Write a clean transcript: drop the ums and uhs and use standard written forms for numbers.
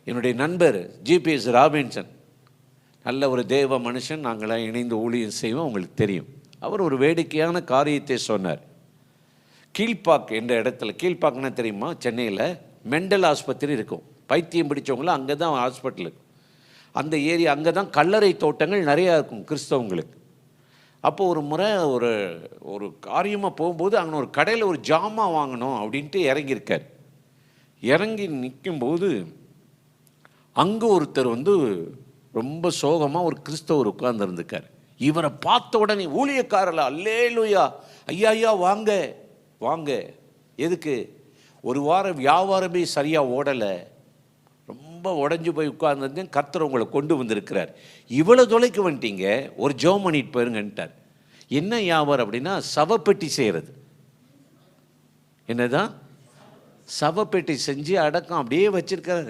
என்னுடைய நண்பர் GPS Robinson, நல்ல ஒரு தேவ மனுஷன், நாங்களாம் இணைந்து ஊழியம் செய்வோம், உங்களுக்கு தெரியும். அவர் ஒரு வேடிக்கையான காரியத்தை சொன்னார். கீழ்பாக் என்ற இடத்துல, கீழ்பாக்னா தெரியுமா, சென்னையில் மெண்டல் ஆஸ்பத்திரி இருக்கும், பைத்தியம் பிடிச்சவங்களும் அங்கே தான் ஹாஸ்பிட்டல் இருக்கும். அந்த ஏரியா, அங்கே தான் கல்லறை தோட்டங்கள் நிறையா இருக்கும் கிறிஸ்தவங்களுக்கு. அப்போது ஒரு முறை ஒரு ஒரு காரியமாக போகும்போது அங்கே ஒரு கடையில் ஒரு ஜாமான் வாங்கணும் அப்படின்ட்டு இறங்கியிருக்கார். இறங்கி நிற்கும்போது அங்கே ஒருத்தர் ரொம்ப சோகமாக ஒரு கிறிஸ்தவர் உட்கார்ந்துருந்துக்கார். இவரை பார்த்த உடனே ஊழியக்காரல அல்லேலூயா, ஐயா ஐயா வாங்க வாங்க. எதுக்கு? ஒரு வாரம் வியாபாரமே சரியாக ஓடலை, ரொம்ப உடஞ்சி போய் உட்கார்ந்துருந்தேன், கர்த்தர் உங்களை கொண்டு வந்திருக்கிறார். இவ்வளோ தொலைக்கு வந்துட்டீங்க, ஒரு ஜெபம் பண்ணிட்டு போயிருங்கன்ட்டார். என்ன வியாபாரம் அப்படின்னா சவப்பெட்டி செய்கிறது. என்னதான்? சவப்பெட்டி செஞ்சு அடக்கம் அப்படியே வச்சிருக்காரு.